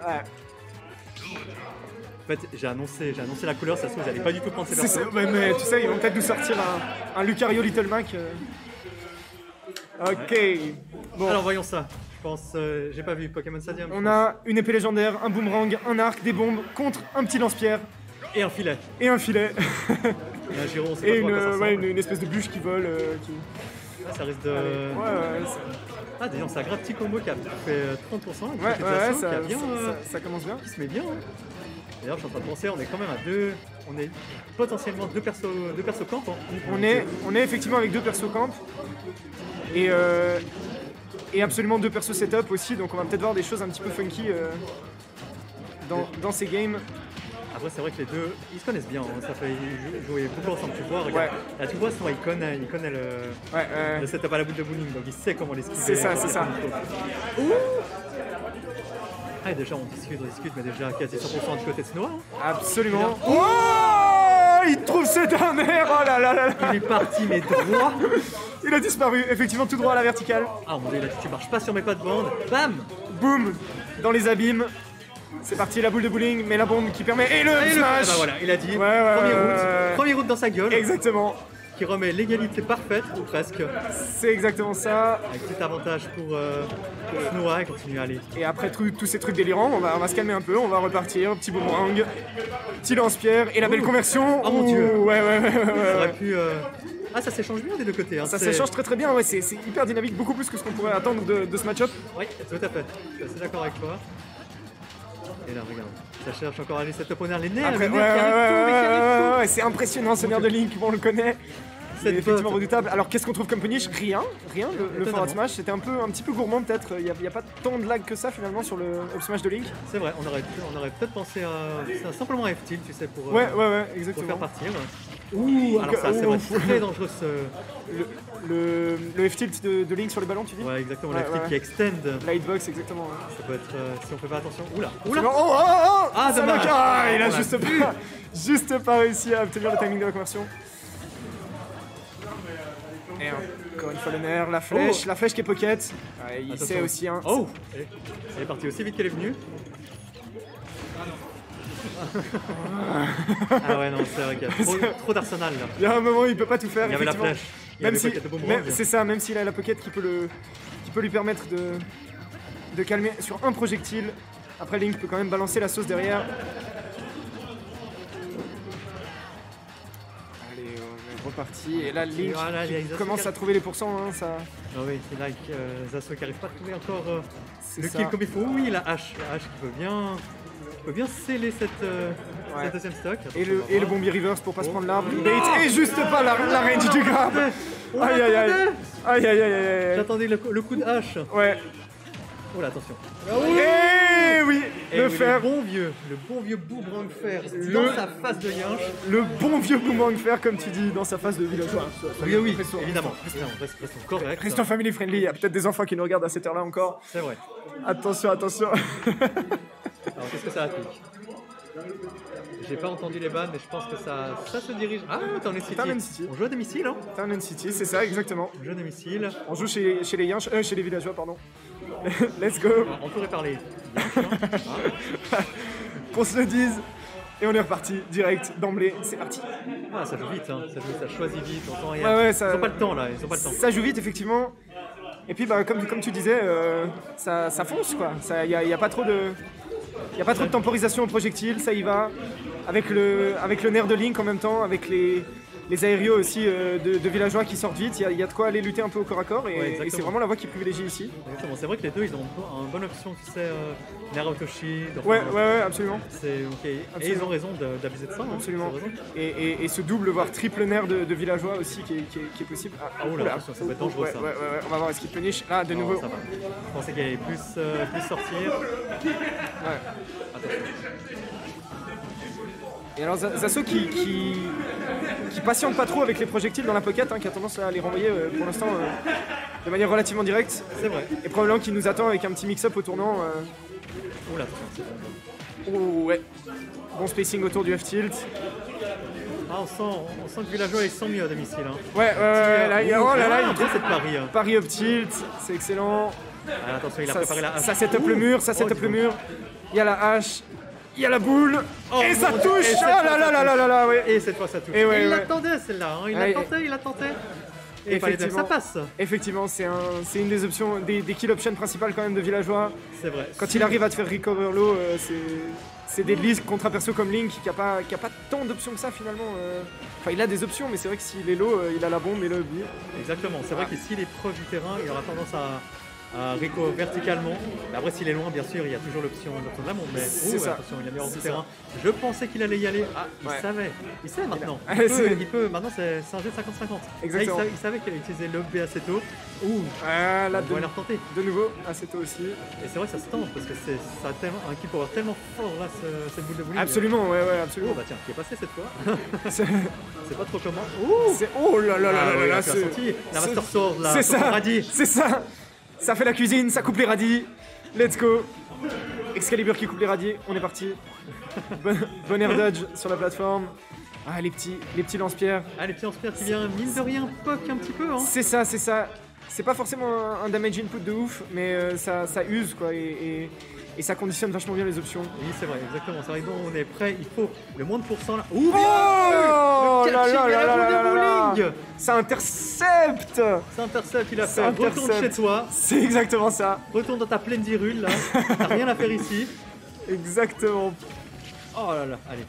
Ouais. En fait, j'ai annoncé la couleur, ça se trouve, j'allais pas du tout prendre ces persos. Mais tu sais, ils vont peut-être nous sortir un Lucario Little Mac. Ok. Bon. Alors voyons ça. Je pense, j'ai pas vu Pokémon Stadium. On a une épée légendaire, un boomerang, un arc, des bombes contre un petit lance-pierre. Et un filet. Et un filet. Et un gyro, on sait Et pas trop à quoi ça ressemble. une espèce de bûche qui vole. Ah, ça risque de... Ouais, Ah d'ailleurs, c'est un grave petit combo qui a fait 30%. ouais, qui a bien, ça commence bien. qui se met bien. Hein. D'ailleurs, je suis en train de penser, on est quand même à deux... On est potentiellement deux persos camp. Hein. On est effectivement avec deux persos camp. Et absolument deux persos setup aussi, donc on va peut-être voir des choses un petit peu funky dans ces games. Après, c'est vrai que les deux, ils se connaissent bien, hein. Ça fait jouer beaucoup ensemble. Tu vois, regarde. Là, tu vois, il connaît le setup à la boule de bowling, donc il sait comment l'esquiver. C'est ça. Ah, et déjà, on discute, mais déjà quasi 100% du côté de Snow. Hein. Absolument. Oh, il trouve ce dernier. Oh là là là. Il est parti, mais droit. Il a disparu, effectivement, tout droit à la verticale. Ah, mon dieu, là, tu marches pas sur mes pas de bande. Bam. Boum, dans les abîmes. C'est parti, la boule de bowling, mais la bombe qui permet. Et le smash. Bah voilà, il a dit. Ouais. Premier route dans sa gueule. Exactement. Qui remet l'égalité parfaite, ou presque. C'est exactement ça. Avec petit avantage pour Snowa et continue à aller. Et après tous ces trucs délirants, on va se calmer un peu, on va repartir. Petit boomerang, petit lance-pierre et la belle conversion. Oh mon dieu. Ouais. Ça aurait pu. Ah, ça s'échange bien des deux côtés. Hein. Ça s'échange très bien, ouais, c'est hyper dynamique, beaucoup plus que ce qu'on pourrait attendre de ce match-up. Oui, tout à fait. Je suis assez d'accord avec toi. Et là, regarde, ça cherche encore à aller cette opponent. Les nerfs, ouais, c'est impressionnant ce nerf de Link, on le connaît. C'est effectivement redoutable. Alors qu'est-ce qu'on trouve comme punish? Rien, le forward smash. C'était un petit peu gourmand peut-être. Il n'y a pas tant de lag que ça finalement sur le up smash de Link. C'est vrai, on aurait peut-être pensé à simplement un F-tilt, tu sais, pour, ouais, exactement. pour faire partir. Ouh, alors ça, c'est vrai, très dangereux le F-tilt de Link sur les ballons, tu dis? Ouais, exactement, le F-tilt qui extend. La hitbox, exactement. Ouais. Ça peut être, si on fait pas attention. Oula. Ah, dommage. Il a juste pas réussi à obtenir le timing de la conversion. Et encore une fois le nerf, la flèche qui est pocket. Ouais, il sait aussi hein. Oh, elle est partie aussi vite qu'elle est venue. Ah ouais non, c'est vrai qu'il y a trop d'arsenal là. Il y a un moment où il peut pas tout faire. Il y avait la flèche. C'est ça, même s'il a la pocket qui peut lui permettre de calmer sur un projectile. Après Link peut quand même balancer la sauce derrière. Reparti et là Link commence à trouver les pourcents hein, ça. Ah oui, c'est là que Zaso qui arrive pas à trouver encore le kill comme il faut. Oui, la hache qui peut bien sceller cette deuxième stock. Et le bombier reverse pour pas se prendre l'arbre. Et juste pas la range du grab. Aïe. J'attendais le coup de hache. Ouais. Oh là, attention. Eh oui, le fer. Le bon vieux boomerang fer dans sa face de Yinche. Le bon vieux boomerang fer, comme tu dis, dans sa face de villageois. Oui, évidemment. Restons corrects. Restons family friendly. Il y a peut-être des enfants qui nous regardent à cette heure-là encore. C'est vrai. Attention. Alors, qu'est-ce que ça applique? J'ai pas entendu les bannes, mais je pense que ça se dirige. Ah, Town City. On joue à domicile, hein? Town City, c'est ça, exactement. On joue à domicile. On joue chez les Yinches, chez les villageois, pardon. Let's go. On pourrait parler. Qu'on se le dise. Et on est reparti, direct, d'emblée, c'est parti. Ah, ça joue vite, hein. Ça choisit vite, on sent rien. Ils ont pas le temps, là, Ça joue vite, effectivement. Et puis, bah, comme tu disais, ça fonce, quoi. Il n'y a pas trop de... Il n'y a pas trop de temporisation au projectile, ça y va. Avec le nerf de Link en même temps, avec les aérios aussi de villageois qui sortent vite, il y a de quoi aller lutter un peu au corps à corps et c'est vraiment la voie qui privilégie ici. Exactement, c'est vrai que les deux ils ont une bonne option, tu sais, nerf Autoshi. Ouais, absolument. C'est ok. Absolument. Et ils ont raison d'abuser de ça. Hein. Absolument. Et ce double, voire triple nerf de villageois aussi qui est possible. Oh là, ça peut être dangereux ça. Ouais, on va voir est-ce qu'il punish. Là, de nouveau. Ça va. Je pensais qu'il allait plus sortir. Ouais. Attention. Et alors Zaso qui patiente pas trop avec les projectiles dans la pocket, hein, qui a tendance à les renvoyer pour l'instant de manière relativement directe. C'est vrai. Et probablement qu'il nous attend avec un petit mix-up au tournant. Oula, c'est bon. Oh ouais. Bon spacing autour du F-tilt. Ah, on sent que Villageois ils sont mieux à domicile. Hein. Ouais, là, il bien cette pari. Hein. Pari up tilt, c'est excellent. Ah, attention, il a préparé la hache. Ça set up le mur, il y a la hache, il y a la boule, Oh, et ça mon Dieu, touche. et cette Ah fois, là ça là là là touche. là là, ouais. Et cette fois ça touche. Et ouais, il ouais. l'attendait celle-là, hein. Ouais. Il la tentait. Et fallait bien que ça passe. Effectivement, c'est une des options, des kill options principales quand même de Villageois. C'est vrai. Quand il arrive à te faire recover l'eau, c'est des listes contre un perso comme Link qui a pas tant d'options que ça finalement. Enfin, il a des options, mais c'est vrai que s'il est low, il a la bombe et le hobby. Exactement, c'est vrai que s'il est proche du terrain, il aura tendance à Rico verticalement. Mais après, s'il est loin, bien sûr, il y a toujours l'option de la bombe. Mais C'est ça. attention, il a mis hors du C'est terrain. Je pensais qu'il allait y aller. Ah, il Ouais. savait. Il sait maintenant. Ah, Il peut. Maintenant, c'est un jeu de 50-50. Exactement. Là, il savait qu'il allait utiliser le B assez tôt. Ouh, Ah, là, on va les retenter. de nouveau, assez tôt aussi. Et c'est vrai que ça se tente parce que ça a tellement un kill power tellement fort là, cette boule de bowling. Absolument, ouais, Oh absolument. bah tiens, qui est passé cette fois. C'est- C'est pas trop comment. Ouh, Oh là là là Ah là oui, là, tu as senti la c'est- Master Sword là. C'est sur ça, Radis. c'est ça. Ça fait la cuisine, ça coupe les radis. Let's go. Excalibur qui coupe les radis, on est parti. Bon air dodge sur la plateforme. Ah, les petits lance-pierres. Ah, les petits lance-pierres qui viennent mine de rien poke un petit peu. Hein. C'est ça, c'est ça. C'est pas forcément un damage input de ouf, mais ça use quoi, et ça conditionne vachement bien les options. Oui, c'est vrai, exactement. C'est vrai, bon, on est prêt. Il faut le moins de pourcents là. Ouh, Oh le là catching là à là la là boule là de là là. bowling. Ça intercepte. Ça intercepte, il a fait Ça retourne intercepte. chez toi. C'est exactement ça. Retourne dans ta plaine d'Hyrule là. T'as rien à faire ici. Exactement. Oh là là, allez.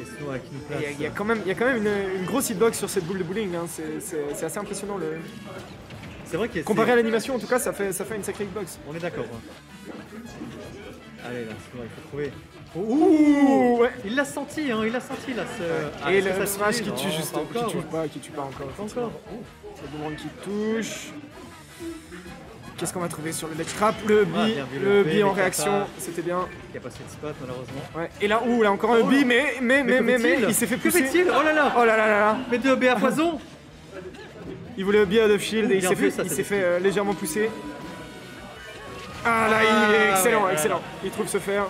Et Snow qui nous place. Il y a quand même une grosse hitbox sur cette boule de bowling, hein. C'est assez impressionnant. C'est vrai qu'il Comparé à l'animation, en tout cas, ça fait une sacrée hitbox. On est d'accord. Hein. Allez là, Snow, il faut trouver. Ouh, ouais. Il l'a senti, hein, il l'a senti là. Ah, Et est-ce que le ça smash suffit? qui tue Non, juste, pas encore. qui tue pas encore. Pas encore. Le boomerang qui touche. Qu'est-ce qu'on va trouver sur le ledge trap? Le Ah, bi, bien vu, le B, bi en les réaction, katas. c'était bien. Il n'y a pas assez de spot malheureusement. Ouais. Et là, là encore un Oh bi, là. mais que fait-il il s'est fait Que pousser. fait-il? Oh là là. Oh là là là là. Mais deux B à foison. Il voulait be out of shield et il Bien s'est vu, fait, ça, il c'est s'est fait légèrement pousser. Ah là, il est excellent, ouais, excellent. Il trouve ce faire.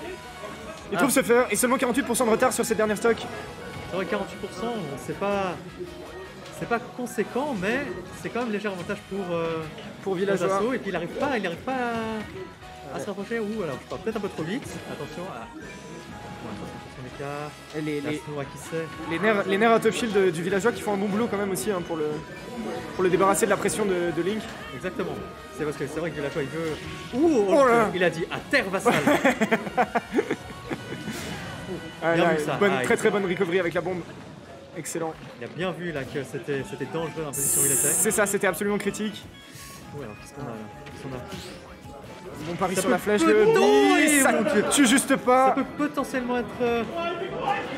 Il trouve ce faire. Et seulement 48% de retard sur cette dernière stock. C'est vrai, 48%, bon, c'est pas conséquent, mais c'est quand même léger avantage Pour pour Villageois. Dassault. Et puis il arrive pas à se rapprocher. Ouh, alors je pars peut-être un peu trop vite. Attention à. Attention les cas. Et La Snow qui sait. les nerfs out of shield du Villageois qui font un bon boulot quand même aussi, hein, pour le débarrasser de la pression de Link. Exactement. C'est parce que c'est vrai que Villageois il veut. Ouh, Oh là. il a dit à terre vassale. Ah, Bien là, vu ça. bonne- Ah, très très bonne recovery avec la bombe. Excellent. Il a bien vu là que c'était dangereux dans la position où il était. C'est ça, c'était absolument critique. Ouh, alors qu'est-ce qu'on a là Qu'est-ce qu'on a Bon pari Ça sur peut la flèche, peut- le Non, bi, et ça mon Dieu. tue juste Ça pas. peut potentiellement être. Oh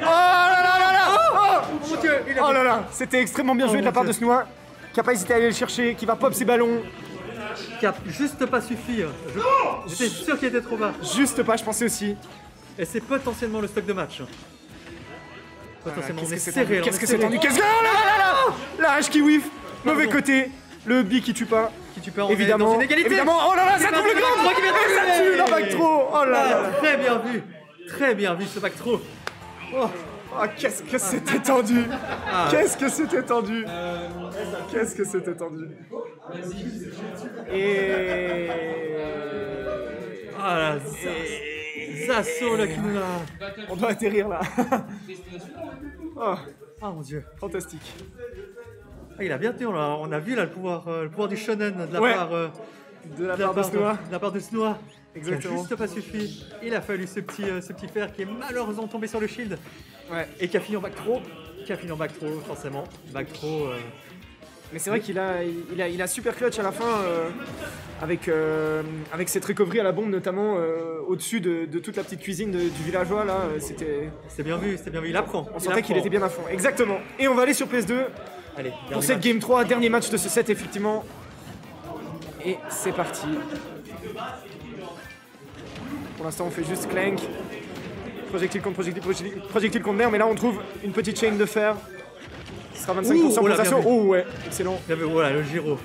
là là là là. Oh mon Dieu, il a Oh là là, c'était extrêmement bien Oh joué de la mon part Dieu. de Snoa, qui a pas hésité à aller le chercher, qui va pop ses ballons. qui a juste pas suffi. J'étais sûr qu'il était trop bas. Juste pas, je pensais aussi. Et c'est potentiellement le stock de match. Potentiellement, on est Qu'est-ce que c'est serré. tendu? là, Qu'est-ce on que est c'est serré. tendu? Qu'est-ce que... Oh là là là là. La hache qui whiff. Mauvais Pardon. côté. Le bi qui tue pas. Qui tu peux en est Évidemment. dans une égalité. Évidemment. Oh là là, ça C'est coupe le un grand. back throw qui vient de Et ça tuer. tue la back throw. Oh là là. Ah, très bien vu. Très bien vu ce back throw. Oh. Oh, qu'est-ce que c'était tendu. Ah. Qu'est-ce que c'était tendu. Qu'est-ce que c'était tendu. Et... Ah là, Zasso là qui nous a. On doit atterrir là. Oh, Ah mon dieu. fantastique. Ah, il a bien tenu là. On a vu là le pouvoir du shonen de la Ouais. part. De la part de Snoa. De la part de Snoa. Exactement. Qui a juste pas suffi. Il a fallu ce petit fer qui est malheureusement tombé sur le shield. Ouais. Et qui a fini en back throw. Forcément. Back throw. Mais c'est vrai qu'il a super clutch à la fin avec cette recovery à la bombe notamment au-dessus de toute la petite cuisine du villageois là. C'était... C'était bien vu. Il apprend. On sentait qu'il était bien à fond. Exactement. Et on va aller sur PS2 Allez, pour dernier cette match. Game 3, dernier match de ce set effectivement. Et c'est parti. Pour l'instant on fait juste clank. Projectile contre projectile contre nerf, mais là on trouve une petite chaîne de fer. Ce sera 25% Ouh, oh là, compensation. bien vu. Oh ouais, excellent. Il y avait, voilà, le Giro.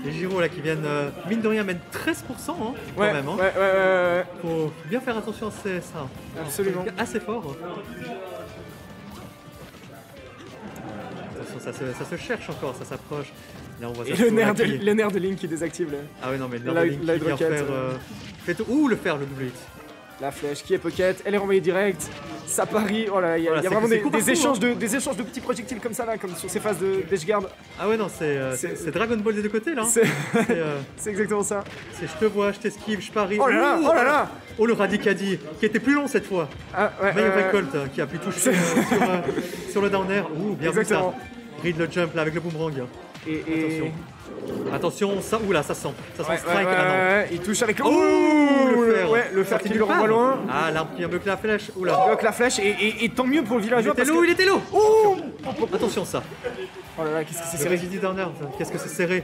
Les Giro là qui viennent, mine de rien, mènent 13% hein, quand Ouais, même. Hein. ouais. Faut bien faire attention à ça. Absolument. C'est assez fort. Attention, ça se cherche encore, ça s'approche. Là, on voit Et Zasso, le là, qui- nerf de Link qui désactive le... Ah ouais, non, mais le La- Link la qui vient roquette, faire... fait tout- Ouh, le double hit. La flèche qui est pocket, elle est renvoyée direct. Ça parie. Oh là, il y a vraiment des échanges de petits projectiles comme ça là, comme sur ces phases d'edgeguard. Ah ouais non, c'est Dragon Ball des deux côtés là. C'est exactement ça. C'est je te vois, je t'esquive, je parie. Oh là là, oh là là. Oh le Radicadi, qui était plus long cette fois. Ah ouais. Meilleur récolte, qui a pu toucher sur le down air. Ouh, bien vu ça. Read le jump là avec le boomerang. Attention, ça, oula, ça sent strike. Il touche avec le fer qui le renvoie loin. Ah, l'arbre qui a bloqué la flèche. Oula. Il bloque la flèche et tant mieux pour le villageois. Il était low. Oh attention ça. Oh là là, qu'est-ce que c'est serré. Qu'est-ce que c'est serré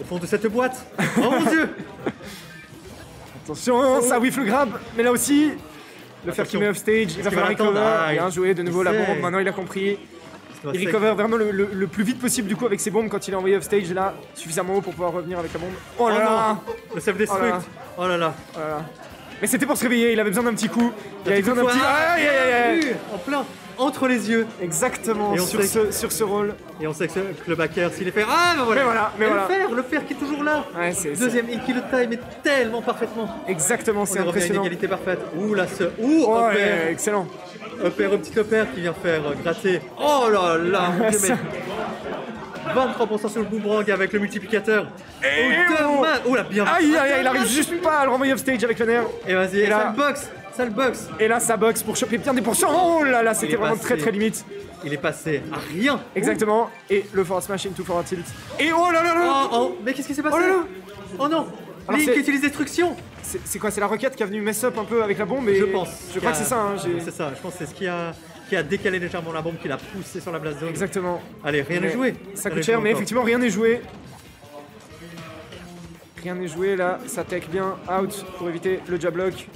au fond de cette boîte. Oh mon dieu. Attention, ça whiff le grab, mais là aussi, le fer qui met off stage, il va falloir recover. Bien joué, de nouveau la bombe, maintenant il a compris. Il recover vraiment le plus vite possible du coup avec ses bombes quand il est envoyé off stage là, suffisamment haut pour pouvoir revenir avec la bombe. Oh là là. Le self-destruct. Oh là là. Mais c'était pour se réveiller, il avait besoin d'un petit coup. Il avait besoin d'un petit... Aïe. En plein, entre les yeux. Exactement, sur ce rôle. Et on sait que le backer, s'il est fait... Ah ben voilà. Mais voilà. Le fer qui est toujours là. Ouais, deuxième et qui le time est tellement parfaitement. Exactement, c'est impressionnant. Une égalité parfaite. Ouh là, excellent. Un petit upper qui vient faire gratter. Oh là là, mon Dieu, 23% sur le boomerang avec le multiplicateur. Oh là, bien. Aïe, il arrive juste pas à le renvoyer off stage avec le nerf. Et vas-y, et là, ça le box. Et là, ça boxe pour choper bien des pourcents. Oh là là, c'était vraiment très limite. Il est passé à rien. Exactement. Et le forward smash into forward tilt. Et oh là là. Mais qu'est-ce qui s'est passé? Oh non. Link utilise destruction. C'est quoi? C'est la roquette qui a venu mess up un peu avec la bombe. Je pense. Je crois que c'est ça. C'est ça. Je pense que c'est ce qui a décalé légèrement la bombe, qui l'a poussé sur la blast zone. Exactement. Allez, rien n'est joué. Ça coûte cher, mais effectivement, rien n'est joué. Rien n'est joué là. Ça tech bien out pour éviter le jab lock.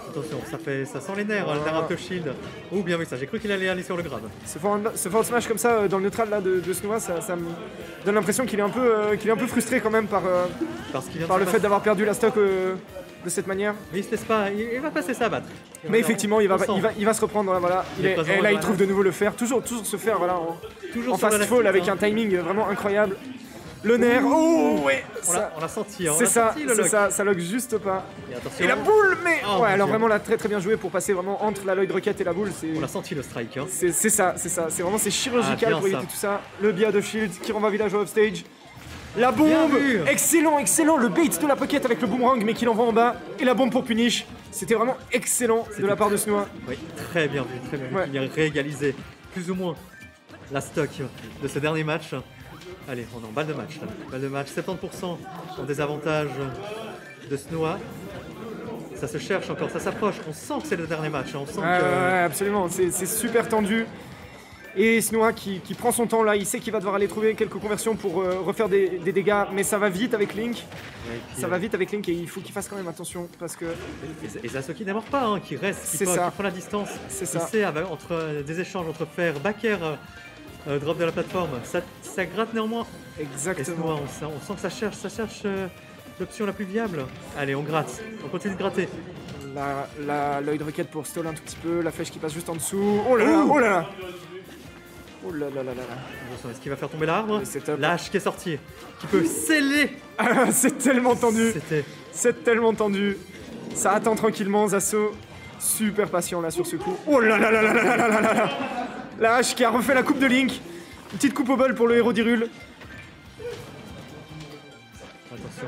Attention, ça sent les nerfs, le nerf shield. Oh, bien vu ça, j'ai cru qu'il allait aller sur le grab. Ce forward smash comme ça dans le neutral là de Snowa, ça me donne l'impression qu'il est un peu frustré quand même par le fait d'avoir perdu la stock de cette manière. Mais il se laisse pas, il va passer ça à battre. Mais effectivement, il va se reprendre. Voilà. Et là, il trouve de nouveau le fer. Toujours se faire voilà, en fast fall avec un timing vraiment incroyable. Le nerf, on l'a senti, c'est ça lock juste pas. Et la boule, mais alors vraiment là très bien joué pour passer vraiment entre la Lloyd Rocket et la boule. On l'a senti le strike. C'est ça, c'est vraiment chirurgical pour éviter tout ça. Le biais de shield qui renvoie villageois off stage. La bombe, excellent, le bait de la pocket avec le boomerang mais qui l'envoie en bas. Et la bombe pour punish, c'était vraiment excellent de la part de Snowa. Oui, très bien vu, il a réégalisé plus ou moins la stock de ce dernier match. Allez, on est en balle de match. Balle de match, 70% en désavantage de Snowa. Ça se cherche encore, ça s'approche. On sent que c'est le dernier match. On sent que... absolument, c'est super tendu. Et Snowa qui prend son temps là, il sait qu'il va devoir aller trouver quelques conversions pour refaire des dégâts, mais ça va vite avec Link. Ça va vite avec Link et il faut qu'il fasse quand même attention parce que... Et Zasuki n'amorce pas, qui reste, qui prend la distance. C'est ça. Il sait, entre des échanges entre fer, backer, drop de la plateforme, ça gratte néanmoins. Exactement. Et Snowa, on sent que ça cherche l'option la plus viable. Allez, on gratte, on continue de gratter. La Lloyd Rocket pour stall un tout petit peu, la flèche qui passe juste en dessous. Oh là là, oh là là. Oh là là là là. Est-ce qu'il va faire tomber l'arbre? L'âge qui est sorti, qui peut sceller. C'est tellement tendu. C'est tellement tendu. Ça attend tranquillement, Zasso. Super patient là sur ce coup. Oh là là là là là là là là là. La hache qui a refait la coupe de Link. Une petite coupe au bol pour le héros d'Hyrule. Attention.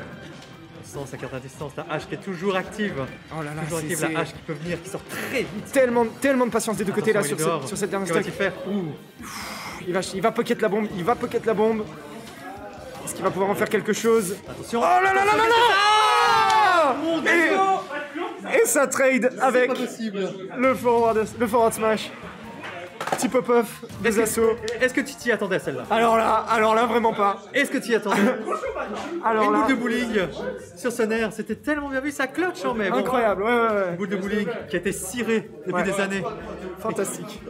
On sent sa carte à distance. La hache qui est toujours active. Oh là là, toujours active. La hache qui peut venir, qui sort très vite. Tellement de patience des deux côtés là sur cette dernière stack. Il va pocket la bombe. Est-ce qu'il va pouvoir en faire quelque chose? Attention. Oh là là là là là. Mon Dieu. Et ça trade avec le forward smash. Petit pop-off des assauts. Est-ce que tu t'y attendais à celle-là? Alors là, vraiment pas. Est-ce que tu y attendais? Une boule de bowling sur ce nerf, c'était tellement bien vu, ça clutch, mais bon. Incroyable, ouais. Une boule de bowling qui a été cirée depuis des années. Fantastique.